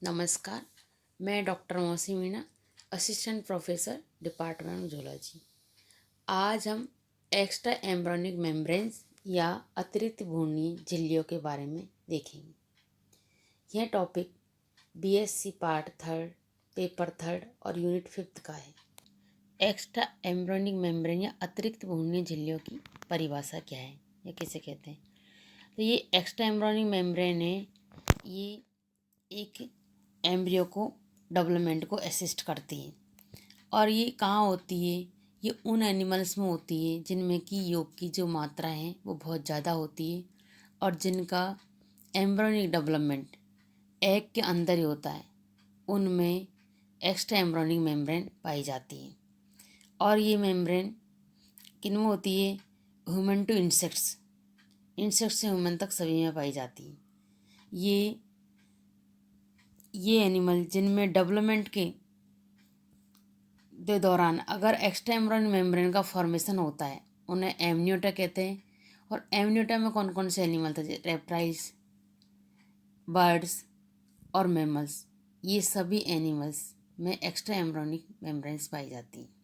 नमस्कार। मैं डॉक्टर मौसी Meena, assistant professor, department of zoology. आज हम एक्स्ट्रा एम्ब्रोनिक मेम्ब्रेन्स या अतिरिक्त भ्रूणीय झिल्लियों के बारे में देखेंगे। यह टॉपिक बीएससी पार्ट 3, पेपर 3 और यूनिट 5 का है। एक्स्ट्रा एम्ब्रोनिक मेम्ब्रेन या अतिरिक्त भ्रूणीय झिल्लियों की परिभाषा क्या है या किसे कहते हैं? तो ये एक्स्ट्रा एम्ब्रोनिक मेम्ब्रेन है। ये एक एम्ब्रियो को डेवलपमेंट को असिस्ट करती है। और ये कहाँ होती है? ये उन एनिमल्स में होती है जिनमें कि योग की जो मात्रा है वो बहुत ज़्यादा होती है और जिनका एम्ब्रोनिक डेवलपमेंट एग के अंदर ही होता है। उनमें एक्स्ट्रा एम्ब्रोनिक मेम्ब्रेन पाई जाती है। और ये मेम्ब्रेन किन में होती है? ह्यूमन टू इंसेक्ट्स, इंसेक्ट से ह्यूमन तक सभी में पाई जाती है। ये एनिमल जिनमें डेवलपमेंट के दौरान अगर एक्स्ट्रा एम्ब्रोनिक मेम्ब्रेन का फॉर्मेशन होता है उन्हें एमनियोटा कहते हैं। और एमनियोटा में कौन कौन से एनिमल थे? रेप्टाइल्स, बर्ड्स और मैमल्स। ये सभी एनिमल्स में एक्स्ट्रा एम्ब्रोनिक मेम्ब्रेन्स पाई जाती हैं।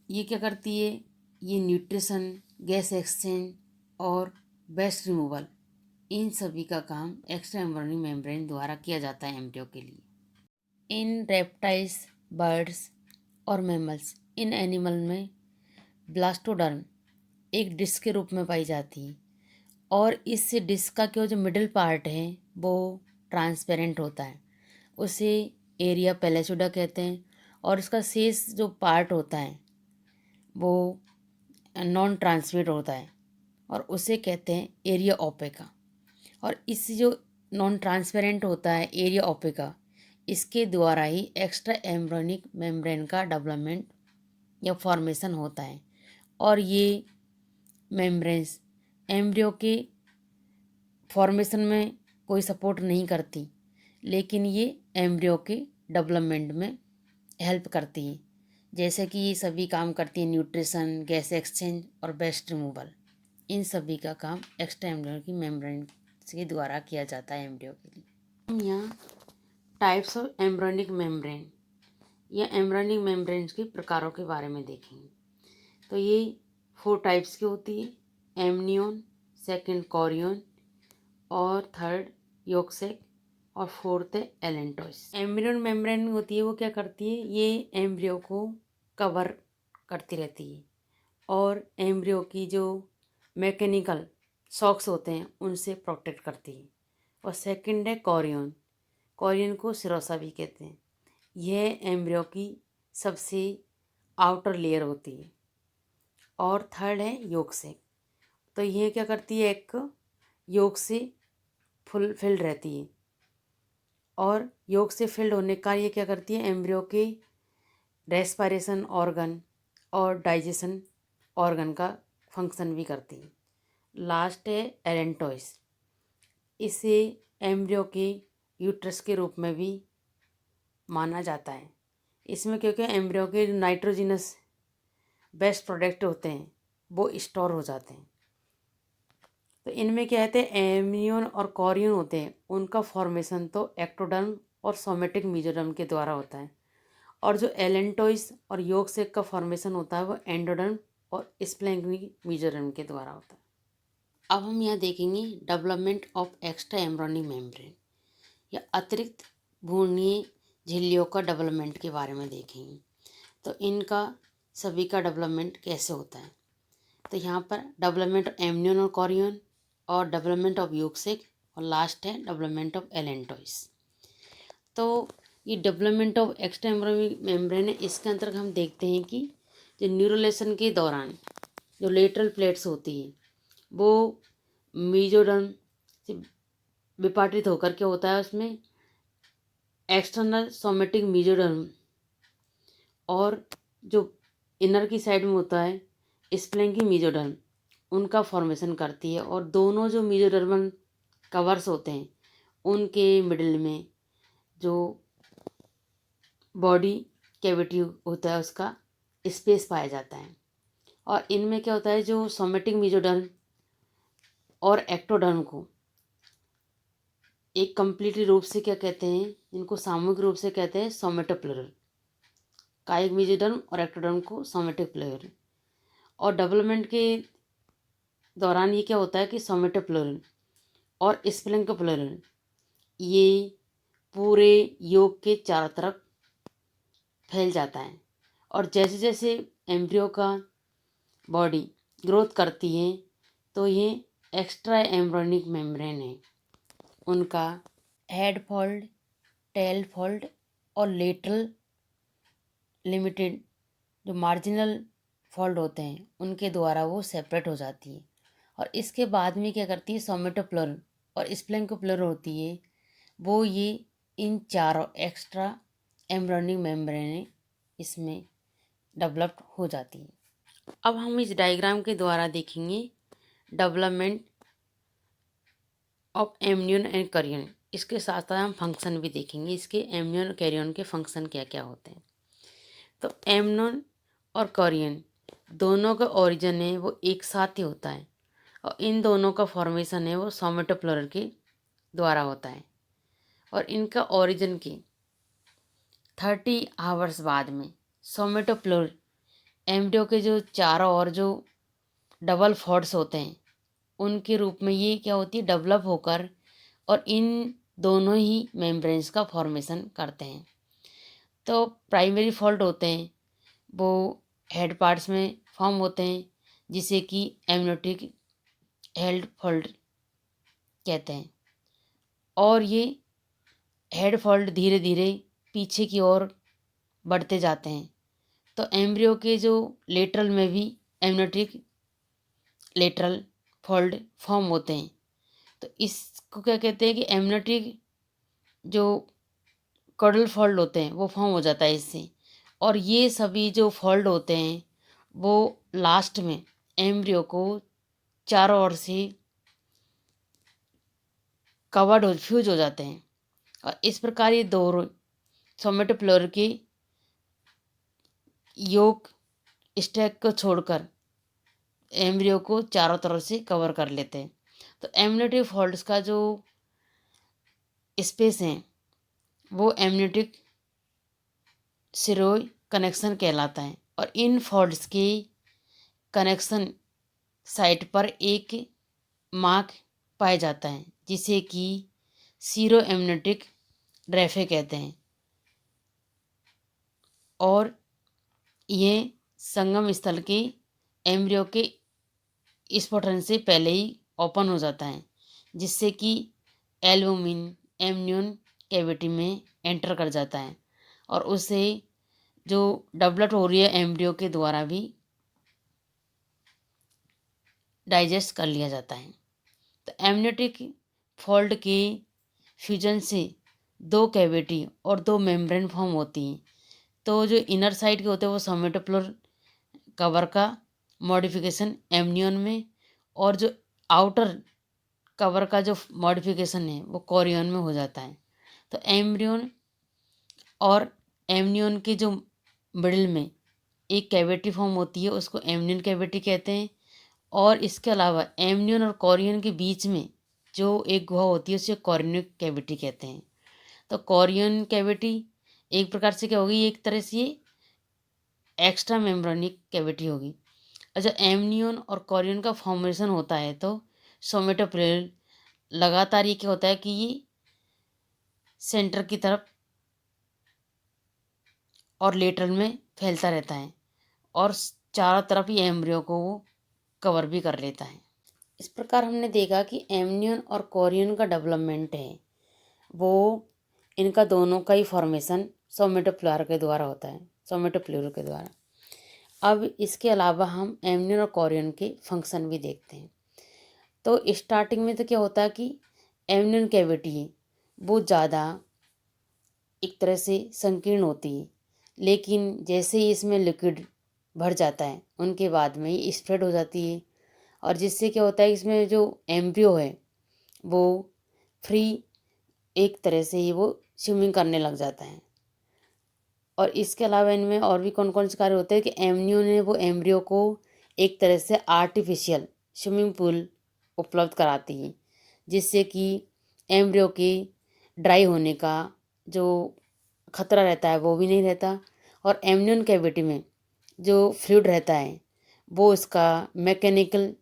ये क्या करती है? ये न्यूट्रिशन, गैस एक्सचेंज और वेस्ट रिमूवल, इन सभी का काम एक्स्ट्रा एम्ब्रोनिक मेम्ब्रेन द्वारा किया जाता है एम्ब्रियो के लिए। इन रेप्टाइल्स, बर्ड्स और मैमल्स, इन एनिमल में ब्लास्टोडर्म एक डिस्क के रूप में पाई जाती है और इस डिस्क का जो मिडिल पार्ट है वो ट्रांसपेरेंट होता है। उसे एरिया पेलेसुडा कहते हैं। और इसका शेष जो पार्ट होता है वो नॉन ट्रांसमिट होता है और उसे कहते हैं एरिया ओपेका। और इस जो नॉन ट्रांसपेरेंट होता है एरिया ओपेका, इसके द्वारा ही एक्स्ट्रा एम्ब्रोनिक मेम्ब्रेन का डेवलपमेंट या फॉर्मेशन होता है। और ये मेम्ब्रेन्स एम्ब्रियो के फॉर्मेशन में कोई सपोर्ट नहीं करती, लेकिन ये एम्ब्रियो के डेवलपमेंट में हेल्प करती है। जैसे कि ये सभी काम करती है न्यूट्रिशन, गैस एक्सचेंज और वेस्ट रिमूवल। इन सभी का काम एक्स्ट्रा एम्ब्रियोनिक मेम्ब्रेन के द्वारा किया जाता है एम्ब्रियो के लिए। हम यहाँ टाइप्स ऑफ एम्ब्रियोनिक मेम्ब्रेन या एम्ब्रियोनिक मेम्ब्रेन्स के प्रकारों के बारे में देखेंगे। तो ये 4 टाइप्स की होती है। एमनियोन, सेकंड कोरियन और थर्ड योक्सेक और फोर्थ है एलेंटोइस। एम्ब्रियोन मेम्ब्रेन होती है वो क्या करती है? ये एम्ब्रियो को कवर करती रहती है और एम्ब्रियो की जो मैकेनिकल सॉक्स होते हैं उनसे प्रोटेक्ट करती है। और सेकंड है कोरियन, कोरियन को सिरोसा भी कहते हैं। यह एम्ब्रियो की सबसे आउटर लेयर होती है। और थर्ड है योक्सेक, तो यह क्या करती है? एक योग से फुलफिल्ड रहती है और योग से फिल्ड होने का ये क्या करती है? एम्ब्रियो के रेस्पिरेशन ऑर्गन और डाइजेशन ऑर्गन का फंक्शन भी करती है। लास्ट है एलेंटोइस, इसे एम्ब्रियो के यूट्रस के रूप में भी माना जाता है। इसमें क्योंकि एम्ब्रियो के नाइट्रोजिनस बेस्ट प्रोडक्ट होते हैं वो स्टोर हो जाते हैं। तो इनमें क्या कहते हैं? एमनियोन और कोरियन होते हैं, उनका फॉर्मेशन तो एक्टोडर्म और सोमेटिक मेसोडर्म के द्वारा होता है। और जो एलेंटोइस और योगसेक का फॉर्मेशन होता है वो एंडोडर्म और स्प्लैंक्निक मेसोडर्म के द्वारा होता है। अब हम यहाँ देखेंगे development of extra embryonic membrane या अतिरिक्त भ्रूणीय झिल्लियों का डेवलपमेंट के बारे में देखेंगे। तो इनका सभी का डेवलपमेंट कैसे होता है? तो यहाँ पर डेवलपमेंट ऑफ एमनियोन और कोरियन और डेवलपमेंट ऑफ योगसेक और लास्ट है डेवलपमेंट ऑफ एलेंटोइस। तो ये development of extra embryonic membrane है, इसके अंतर्गत हम देखते हैं कि जो न्यूरोलेशन के दौरान जो लेटरल प्लेट्स होती है वो मेसोडर्म से विपाटित होकर के होता है। उसमें एक्सटर्नल सोमेटिक मेसोडर्म और जो इनर की साइड में होता है स्प्लैंकी मेसोडर्म, उनका फॉर्मेशन करती है। और दोनों जो मेसोडर्मल कवर्स होते हैं उनके मिडिल में जो बॉडी कैविटी होता है उसका स्पेस पाया जाता है। और इनमें क्या होता है? जो सोमेटिक मेसोडर्म और एक्टोडर्म को एक कंप्लीटली रूप से क्या कहते हैं, इनको सामूहिक रूप से कहते हैं सोमेटोप्लूरल। कायिक मेसोडर्म और एक्टोडर्म को सोमेटोप्लूरल। और डेवलपमेंट के दौरान ये क्या होता है कि सोमेटोप्लूरल और स्प्लिंकोप्लूरल ये पूरे योग के चारों तरफ फैल जाता है। और जैसे जैसे एम्ब्रियो का बॉडी ग्रोथ करती है तो ये एक्स्ट्रा एम्ब्रियोनिक मेम्ब्रेन है, उनका हेड फोल्ड, टेल फोल्ड और लेटरल लिमिटेड जो मार्जिनल फोल्ड होते हैं उनके द्वारा वो सेपरेट हो जाती है। और इसके बाद में क्या करती है, सोमेटोप्लूरल और स्प्लिंकोप्लूरल होती है, वो ये इन चारों एक्स्ट्रा एम्ब्रियोनिक मेम्ब्रेन इसमें डेवलप्ड हो जाती है। अब हम इस डायग्राम के द्वारा देखेंगे डेवलपमेंट ऑफ एम्नियन एंड कैरियन। इसके साथ साथ हम फंक्शन भी देखेंगे, इसके एम्नियन और कैरियन के फंक्शन क्या क्या होते हैं। तो एम्नियन और कैरियन दोनों का ओरिजिन है वो एक साथ ही होता है, और इन दोनों का फॉर्मेशन है वो सोमेटोप्लूरल के द्वारा होता है। और इनका ओरिजिन के 30 आवर्स बाद में सोमेटोप्लूरल एम्ब्रियो के जो चारों ओर जो डबल फोल्ड्स होते हैं उनके रूप में ये क्या होती है, डेवलप होकर और इन दोनों ही मेम्ब्रेन्स का फॉर्मेशन करते हैं। तो प्राइमरी फोल्ड होते हैं वो हेड पार्ट्स में फॉर्म होते हैं जिसे कि एमनियोटिक हेड फोल्ड कहते हैं। और ये हेड फोल्ड धीरे धीरे पीछे की ओर बढ़ते जाते हैं। तो एम्ब्रियो के जो लेटरल में भी एमनियोटिक लेटरल फोल्ड फॉर्म होते हैं। तो इसको क्या कहते हैं कि एमनियोटिक जो कॉर्डल फोल्ड होते हैं वो फॉर्म हो जाता है इससे। और ये सभी जो फोल्ड होते हैं वो लास्ट में एम्ब्रियो को चारों ओर से कवर्ड हो फ्यूज हो जाते हैं। और इस प्रकार ये दो सोमेटोप्लूरल के योग स्टैक को छोड़कर एम्ब्रियो को चारों तरफ से कवर कर लेते हैं। तो एमनियोटिक फोल्ड्स का जो स्पेस है वो एमनियोटिक सिरोय कनेक्शन कहलाता है। और इन फोल्ड्स के कनेक्शन साइट पर एक मार्क पाया जाता है जिसे कि सीरो एमनियोटिक ड्रेफे कहते हैं। और ये संगम स्थल के एम्ब्रियो के स्फोटन से पहले ही ओपन हो जाता है जिससे कि एल्बुमिन एमनियन कैविटी में एंटर कर जाता है और उसे जो डेवलप हो रही है एम्ब्रियो के द्वारा भी डाइजेस्ट कर लिया जाता है। तो एमनियोटिक फोल्ड के फ्यूजन से दो कैविटी और दो मेम्ब्रेन फॉर्म होती हैं। तो जो इनर साइड के होते हैं वो सोमेटोप्लूरल कवर का मॉडिफिकेशन एमनियन में, और जो आउटर कवर का जो मॉडिफिकेशन है वो कोरियन में हो जाता है। तो एम्ब्रियन और एमनियन के जो मिडिल में एक कैविटी फॉर्म होती है उसको एमनियन कैविटी कहते हैं। और इसके अलावा एमनियन और कोरियन के बीच में जो एक गुहा होती है उसे कोरियनिक कैविटी कहते हैं। तो कोरियन कैविटी एक प्रकार से क्या होगी, एक तरह से ये एक्स्ट्रा मेम्ब्रेनिक कैविटी होगी। अच्छा, एमनियन और कोरियन का फॉर्मेशन होता है तो सोमेटोप्लूरल लगातार ये क्या होता है कि ये सेंटर की तरफ और लेटरल में फैलता रहता है और चारों तरफ ही एम्ब्रियो को वो कवर भी कर लेता है। इस प्रकार हमने देखा कि एमनियन और कोरियन का डेवलपमेंट है वो इनका दोनों का ही फॉर्मेशन सोमेटोप्लूरल के द्वारा होता है, सोमेटोप्लूरल के द्वारा। अब इसके अलावा हम एमनियन और कोरियन के फंक्शन भी देखते हैं। तो स्टार्टिंग में तो क्या होता है कि एमनियन कैविटी है वो ज़्यादा एक तरह से संकीर्ण होती है, लेकिन जैसे ही इसमें लिक्विड भर जाता है उनके बाद में ये स्प्रेड हो जाती है। और जिससे क्या होता है इसमें जो एम्ब्रियो है वो फ्री एक तरह से ही वो स्विमिंग करने लग जाता है। और इसके अलावा इनमें और भी कौन कौन से कार्य होते हैं कि एमनियन ने वो एम्ब्रियो को एक तरह से आर्टिफिशियल स्विमिंग पूल उपलब्ध कराती है जिससे कि एम्ब्रियो के ड्राई होने का जो खतरा रहता है वो भी नहीं रहता, और एमनियन कैविटी में जो फ्लूइड रहता है वो इसका मैकेनिकल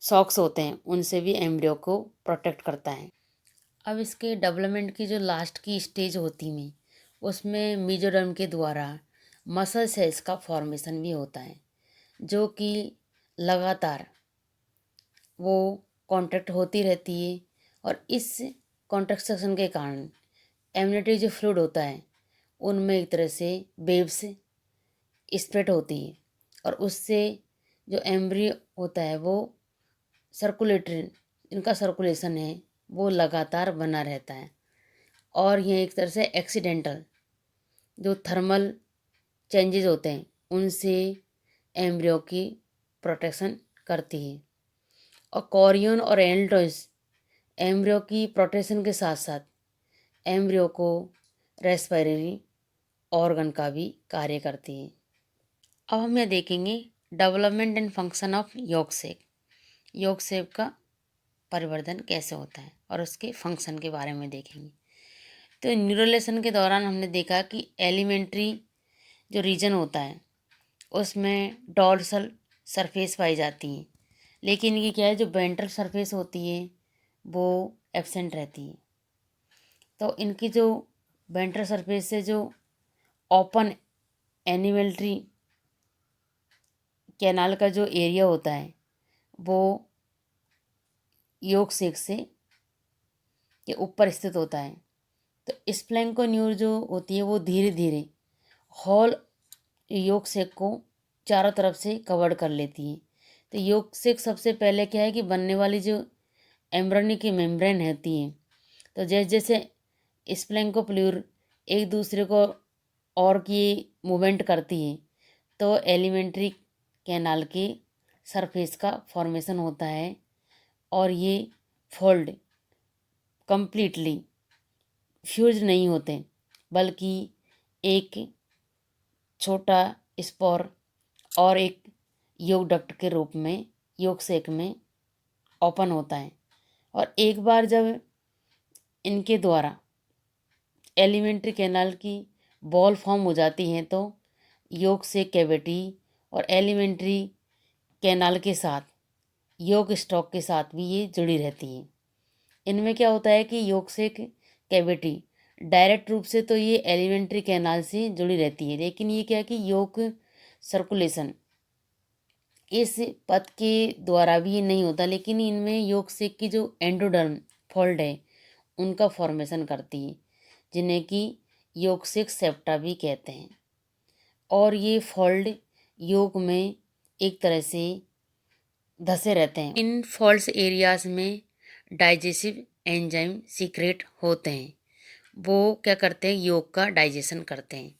सॉक्स होते हैं उनसे भी एम्ब्रियो को प्रोटेक्ट करता है। अब इसके डेवलपमेंट की जो लास्ट की स्टेज होती है उसमें मेसोडर्म के द्वारा मसल सेल्स का फॉर्मेशन भी होता है, जो कि लगातार वो कॉन्ट्रैक्ट होती रहती है, और इस कॉन्ट्रैक्शन के कारण एम्नियोटिक जो फ्लूइड होता है उनमें एक तरह से वेव्स स्प्रेड होती है, और उससे जो एम्ब्रियो होता है वो सर्कुलेटरी इनका सर्कुलेशन है वो लगातार बना रहता है, और यह एक तरह से एक्सीडेंटल जो थर्मल चेंजेस होते हैं उनसे एम्ब्रियो की प्रोटेक्शन करती है। और कोरियन और एल्टोइस एम्ब्रियो की प्रोटेक्शन के साथ साथ एम्ब्रियो को रेस्पिरेटरी ऑर्गन का भी कार्य करती है। अब हम यह देखेंगे डेवलपमेंट एंड फंक्शन ऑफ योग सेक। योग सेक का परिवर्धन कैसे होता है और उसके फंक्शन के बारे में देखेंगे। तो न्यूरोलेशन के दौरान हमने देखा कि एलिमेंट्री जो रीजन होता है उसमें डॉर्सल सरफेस पाई जाती है, लेकिन ये क्या है जो वेंट्रल सरफेस होती है वो एब्सेंट रहती है। तो इनकी जो वेंट्रल सरफेस से जो ओपन एनिमेल्ट्री कैनाल का जो एरिया होता है वो योग सेक से के ऊपर स्थित होता है। तो स्प्लैंकोन्यूर जो होती है वो धीरे धीरे हॉल योग सेक को चारों तरफ से कवर्ड कर लेती है। तो योग सेक सबसे पहले क्या है कि बनने वाली जो एम्ब्रॉयनी की मेम्ब्रेन होती है, तो जैसे जैसे स्प्लैंकोप्ल्यूर एक दूसरे को और की मूवमेंट करती है तो एलिमेंट्री कैनाल के सरफेस का फॉर्मेशन होता है, और ये फोल्ड कंप्लीटली फ्यूज नहीं होते बल्कि एक छोटा स्पोर और एक योग डक्ट के रूप में योग सेक में ओपन होता है। और एक बार जब इनके द्वारा एलिमेंट्री कैनाल की बॉल फॉर्म हो जाती हैं तो योग सेक कैविटी और एलिमेंट्री कैनाल के साथ योग स्टॉक के साथ भी ये जुड़ी रहती है। इनमें क्या होता है कि योग सेक कैविटी डायरेक्ट रूप से तो ये एलिमेंट्री कैनाल से जुड़ी रहती है, लेकिन ये क्या है कि योग सर्कुलेशन इस पथ के द्वारा भी नहीं होता, लेकिन इनमें योग सेक की जो एंडोडर्म फोल्ड है उनका फॉर्मेशन करती है, जिन्हें कि योग सेक सेप्टा भी कहते हैं। और ये फोल्ड योग में एक तरह से धसे रहते हैं। इन फॉल्स एरियाज में डाइजेसिव एंजाइम सीक्रेट होते हैं, वो क्या करते हैं योग का डाइजेशन करते हैं,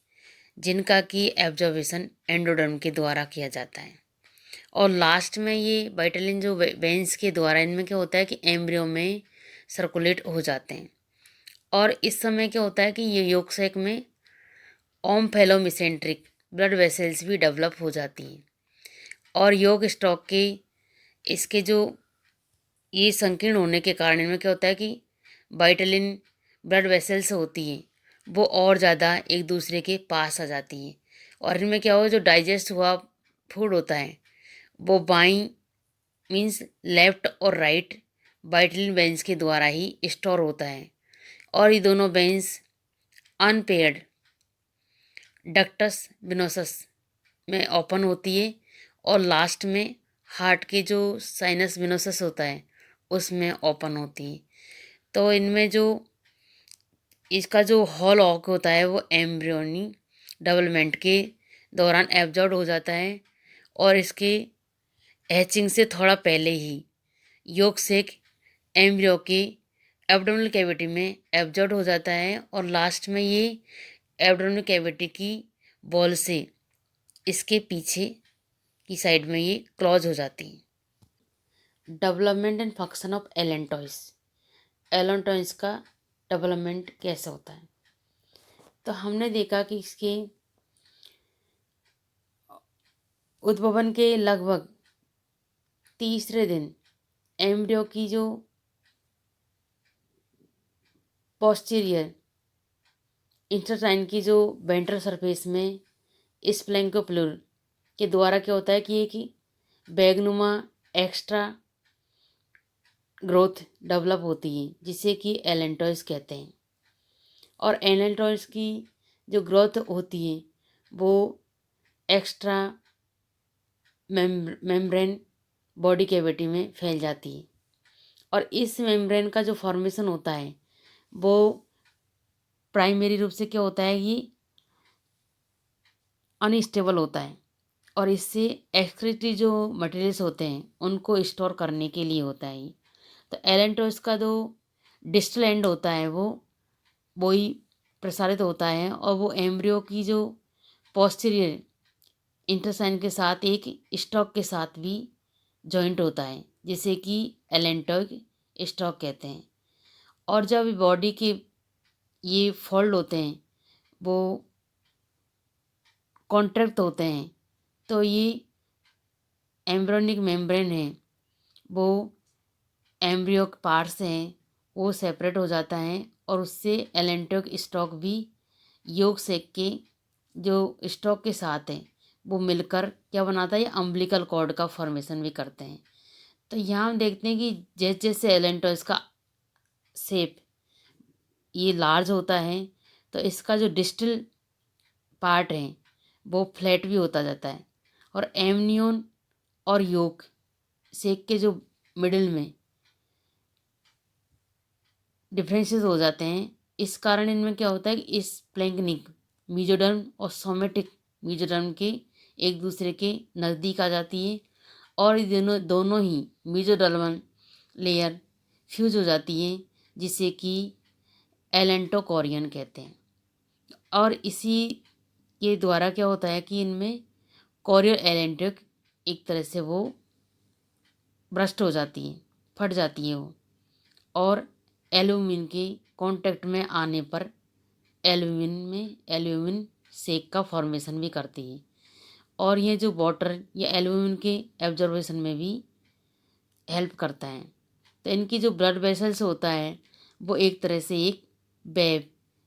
जिनका कि एब्जॉर्बेशन एंडोडर्म के द्वारा किया जाता है। और लास्ट में ये वाइटलिन जो वेंस के द्वारा इनमें क्या होता है कि एम्ब्रियो में सर्कुलेट हो जाते हैं। और इस समय क्या होता है कि ये योग सैक में ओम्फेलोमिसेंट्रिक ब्लड वेसल्स भी डेवलप हो जाती हैं, और योग स्टॉक के इसके जो ये संकीर्ण होने के कारण इनमें क्या होता है कि वाइटलिन ब्लड वेसल्स होती हैं वो और ज़्यादा एक दूसरे के पास आ जाती हैं, और इनमें क्या हो जो डाइजेस्ट हुआ फूड होता है वो बाई मीन्स लेफ्ट और राइट वाइटलिन वेंस के द्वारा ही स्टोर होता है, और ये दोनों वेंस अनपेयर्ड डक्टस विनोसस में ओपन होती है, और लास्ट में हार्ट के जो साइनस विनोसस होता है उसमें ओपन होती है। तो इनमें जो इसका जो हॉल ऑक होता है वो एम्ब्रियोनी डेवलपमेंट के दौरान एब्जॉर्ब हो जाता है, और इसके हैचिंग से थोड़ा पहले ही योग सेक एम्ब्रियो के एब्डोमिनल कैविटी में एब्जॉर्ब हो जाता है, और लास्ट में ये एब्डोमिनल कैविटी की बॉल से इसके पीछे की साइड में ये क्लोज हो जाती है। Development and function of allantois. Allantois का डेवलपमेंट कैसे होता है, तो हमने देखा कि इसके उद्भवन के लगभग तीसरे दिन एम्ब्रियो की जो पोस्टीरियर इंटेस्टाइन की जो वेंट्रल सरफेस में स्प्लैंकोप्लूर के द्वारा क्या होता है कि बैगनुमा एक्स्ट्रा ग्रोथ डेवलप होती है, जिसे कि एलेंटॉइस कहते हैं। और एलेंटॉइस की जो ग्रोथ होती है वो एक्स्ट्रा मेम्ब्रेन बॉडी कैविटी में फैल जाती है। और इस मेम्ब्रेन का जो फॉर्मेशन होता है वो प्राइमरी रूप से क्या होता है, ये अनस्टेबल होता है और इससे एक्सक्रीटरी जो मटेरियल्स होते हैं उनको स्टोर करने के लिए होता है। तो एलेंटोस का जो डिस्टल एंड होता है वो ही प्रसारित होता है और वो एम्ब्रियो की जो पोस्टीरियर इंटेस्टाइन के साथ एक स्टॉक के साथ भी जॉइंट होता है, जिसे कि एलेंटोइक स्टॉक कहते हैं। और जब बॉडी के ये फोल्ड होते हैं वो कॉन्ट्रैक्ट होते हैं तो ये एम्ब्रियोनिक मेम्ब्रेन है वो एम्ब्रियो के पार्ट्स हैं वो सेपरेट हो जाता है और उससे एलेंटोइक स्टॉक भी योग सेक के जो स्टॉक के साथ है वो मिलकर क्या बनाता है, ये अम्बिलिकल कॉर्ड का फॉर्मेशन भी करते हैं। तो यहाँ हम देखते हैं कि जैसे जैसे एलेंटोइस का शेप ये लार्ज होता है तो इसका जो डिस्टल पार्ट है वो फ्लैट भी होता जाता है और एमनियन और योक सेक के जो मिडिल में डिफरेंसेस हो जाते हैं। इस कारण इनमें क्या होता है कि इस प्लैंक्निक मीजोडर्म और सोमेटिक मीजोडर्म के एक दूसरे के नज़दीक आ जाती है और ये दोनों ही मीजोडर्मल लेयर फ्यूज हो जाती है, जिसे कि एलेंटोकोरियन कहते हैं। और इसी के द्वारा क्या होता है कि इनमें कोरियर एलेंटिक एक तरह से वो ब्रस्ट हो जाती है, फट जाती है वो, और एल्यूमिन के कांटेक्ट में आने पर एल्यूमिन सेक का फॉर्मेशन भी करती है। और ये जो वाटर या एल्यूमिन के एब्जॉर्बेशन में भी हेल्प करता है। तो इनकी जो ब्लड वेसल्स होता है वो एक तरह से एक वेव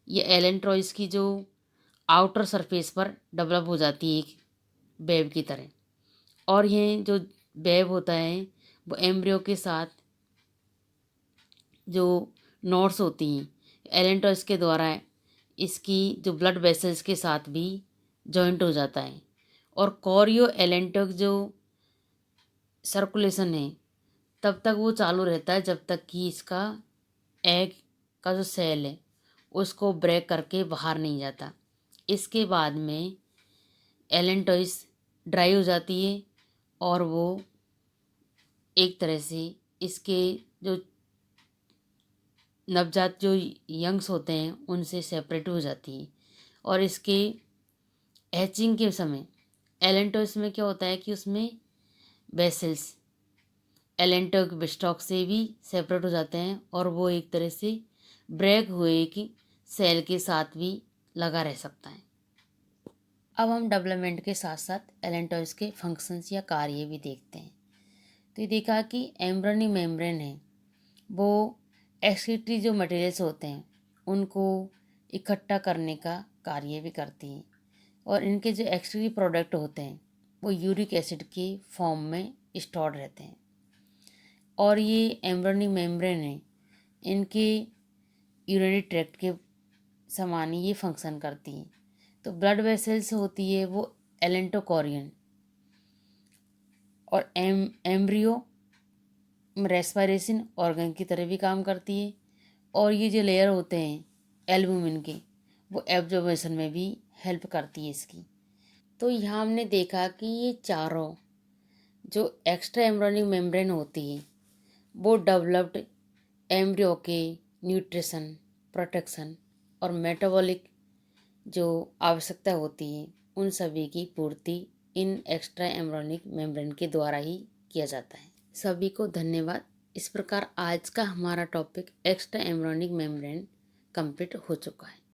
या एलेंट्रॉइस की जो आउटर सरफेस पर डेवलप हो जाती है एक वेव की तरह। और ये जो वेव होता है वो एम्ब्रियो के साथ जो नोट्स होती हैं एलेंटोइस के द्वारा इसकी जो ब्लड वेसल्स के साथ भी जॉइंट हो जाता है। और कोरियो एलेंटोक जो सर्कुलेशन है तब तक वो चालू रहता है जब तक कि इसका एग का जो सेल है उसको ब्रेक करके बाहर नहीं जाता। इसके बाद में एलेंटोइस ड्राई हो जाती है और वो एक तरह से इसके जो नवजात जो यंग्स होते हैं उनसे सेपरेट हो जाती है। और इसके हैचिंग के समय एलेंटोइस में क्या होता है कि उसमें वेसल्स एलेंटोइक स्टॉक से भी सेपरेट हो जाते हैं और वो एक तरह से ब्रेक हुए कि सेल के साथ भी लगा रह सकता है। अब हम डेवलपमेंट के साथ साथ एलेंटोइस के फंक्शंस या कार्य भी देखते हैं। तो ये देखा कि एम्ब्रियोनिक मेम्ब्रेन है वो एक्सक्रीटरी जो मटेरियल्स होते हैं उनको इकट्ठा करने का कार्य भी करती हैं। और इनके जो एक्सक्रीटरी प्रोडक्ट होते हैं वो यूरिक एसिड के फॉर्म में स्टोर रहते हैं। और ये एम्ब्रियोनिक मेम्ब्रेन है इनके यूरिनरी ट्रैक्ट के समान ही ये फंक्शन करती हैं। तो ब्लड वेसल्स होती है वो एलेंटोकोरियन और एम्ब्रियो रेस्पिरेशन ऑर्गन की तरह भी काम करती है। और ये जो लेयर होते हैं एल्बुमिन के वो एब्जॉर्बेशन में भी हेल्प करती है इसकी। तो यहाँ हमने देखा कि ये चारों जो एक्स्ट्रा एम्ब्रियोनिक मेम्ब्रेन होती है वो डेवलप्ड एम्ब्रियो के न्यूट्रिशन, प्रोटेक्शन और मेटाबॉलिक जो आवश्यकता होती है उन सभी की पूर्ति इन एक्स्ट्रा एम्ब्रियोनिक मेम्ब्रेन के द्वारा ही किया जाता है। सभी को धन्यवाद। इस प्रकार आज का हमारा topic extra embryonic membrane complete हो चुका है।